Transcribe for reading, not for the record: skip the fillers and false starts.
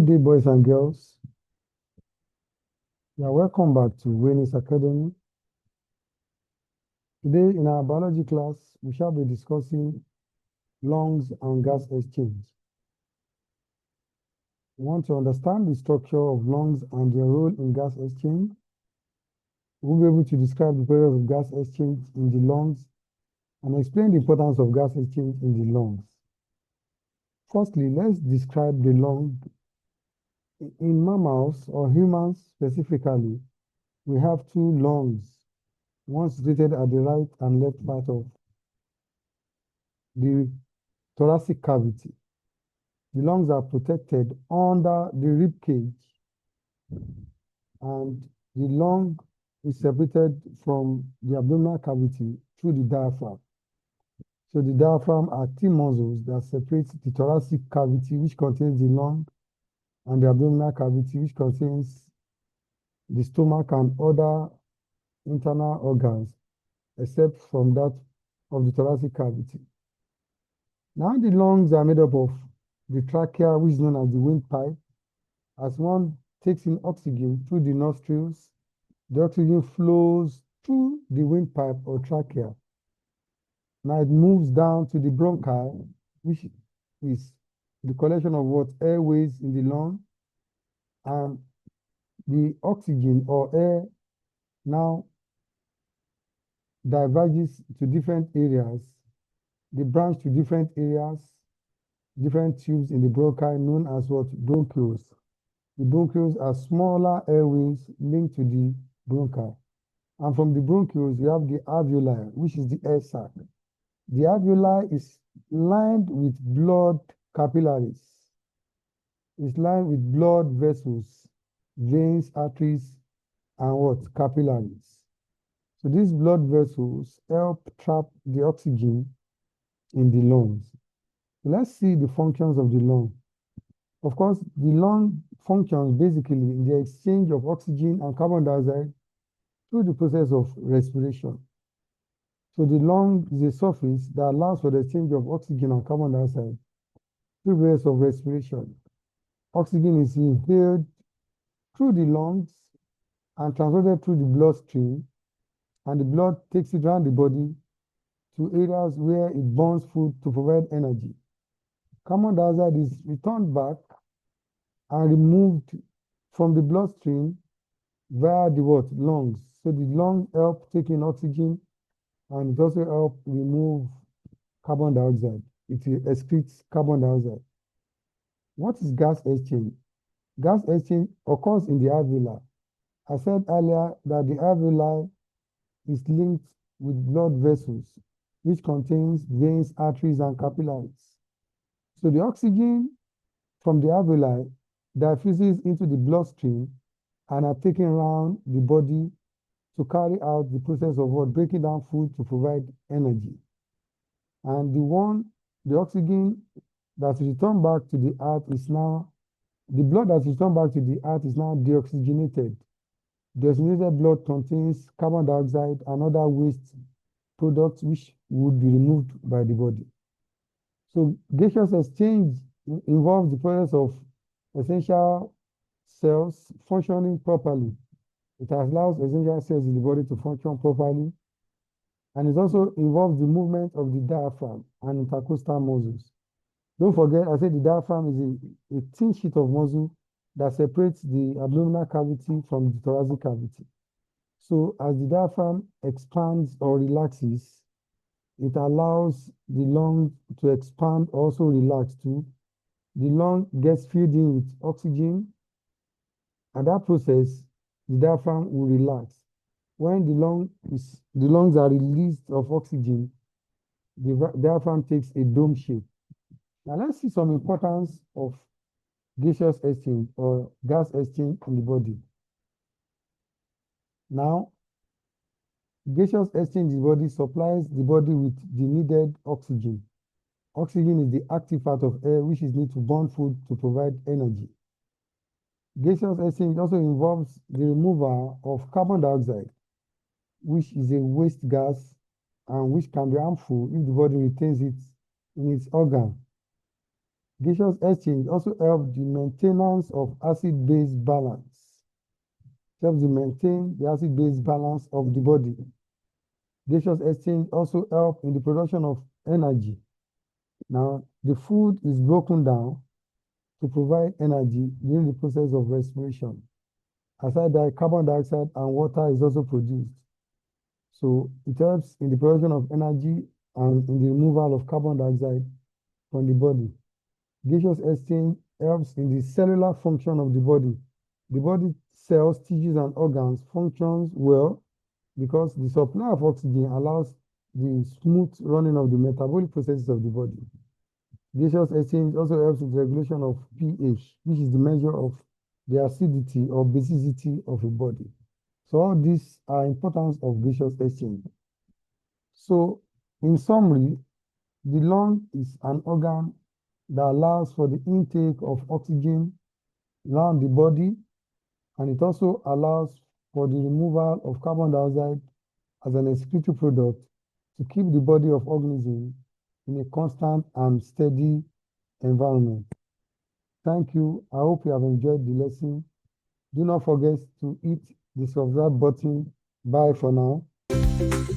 Good day, boys and girls. Yeah, welcome back to Wanies Academy. Today, in our biology class, we shall be discussing lungs and gas exchange. We want to understand the structure of lungs and their role in gas exchange. We'll be able to describe the process of gas exchange in the lungs and explain the importance of gas exchange in the lungs. Firstly, let's describe the lung. In mammals or humans specifically, we have two lungs, one situated at the right and left part of the thoracic cavity. The lungs are protected under the rib cage, and the lung is separated from the abdominal cavity through the diaphragm. So the diaphragm are thin muscles that separate the thoracic cavity, which contains the lung, and the abdominal cavity, which contains the stomach and other internal organs, except from that of the thoracic cavity. Now the lungs are made up of the trachea, which is known as the windpipe. As one takes in oxygen through the nostrils, the oxygen flows through the windpipe or trachea. Now it moves down to the bronchi, which is the collection of what airways in the lung, and the oxygen or air now diverges to different areas. They branch to different areas, different tubes in the bronchi known as what? Bronchioles. The bronchioles are smaller airways linked to the bronchi. And from the bronchioles, we have the alveoli, which is the air sac. The alveoli is lined with blood capillaries. It's lined with blood vessels, veins, arteries, and what? Capillaries. So these blood vessels help trap the oxygen in the lungs. Let's see the functions of the lung. Of course, the lung functions basically in the exchange of oxygen and carbon dioxide through the process of respiration. So the lung is a surface that allows for the exchange of oxygen and carbon dioxide through the process of respiration. Oxygen is inhaled through the lungs and transported through the bloodstream, and the blood takes it around the body to areas where it burns food to provide energy. Carbon dioxide is returned back and removed from the bloodstream via the what? Lungs. So the lungs help take in oxygen, and it also helps remove carbon dioxide. It excretes carbon dioxide. What is gas exchange? Gas exchange occurs in the alveoli. I said earlier that the alveoli is linked with blood vessels, which contains veins, arteries, and capillaries. So the oxygen from the alveoli diffuses into the bloodstream and are taken around the body to carry out the process of what? Breaking down food to provide energy. And the oxygen that's returned back to the heart is now, the blood that's returned back to the heart is now deoxygenated. Deoxygenated blood contains carbon dioxide and other waste products which would be removed by the body. So gaseous exchange involves the process of essential cells functioning properly. It allows essential cells in the body to function properly, and it also involves the movement of the diaphragm and intercostal muscles. Don't forget, I said the diaphragm is a thin sheet of muscle that separates the abdominal cavity from the thoracic cavity. So as the diaphragm expands or relaxes, it allows the lung to expand, also relax too. The lung gets filled in with oxygen, and that process, the diaphragm will relax. When the lungs are released of oxygen, the diaphragm takes a dome shape. Now let's see some importance of gaseous exchange or gas exchange in the body. Now, gaseous exchange in the body supplies the body with the needed oxygen. Oxygen is the active part of air which is needed to burn food to provide energy. Gaseous exchange also involves the removal of carbon dioxide, which is a waste gas and which can be harmful if the body retains it in its organ. Gaseous exchange also help the maintenance of acid-base balance. It helps to maintain the acid-base balance of the body. Gaseous exchange also help in the production of energy. Now, the food is broken down to provide energy during the process of respiration. Aside that, carbon dioxide and water is also produced. So it helps in the production of energy and in the removal of carbon dioxide from the body. Gaseous exchange helps in the cellular function of the body. The body cells, tissues, and organs functions well because the supply of oxygen allows the smooth running of the metabolic processes of the body. Gaseous exchange also helps with the regulation of pH, which is the measure of the acidity or basicity of a body. So all these are importance of gaseous exchange. So in summary, the lung is an organ that allows for the intake of oxygen around the body, and it also allows for the removal of carbon dioxide as an excretory product to keep the body of organism in a constant and steady environment. Thank you. I hope you have enjoyed the lesson. Do not forget to hit the subscribe button. Bye for now.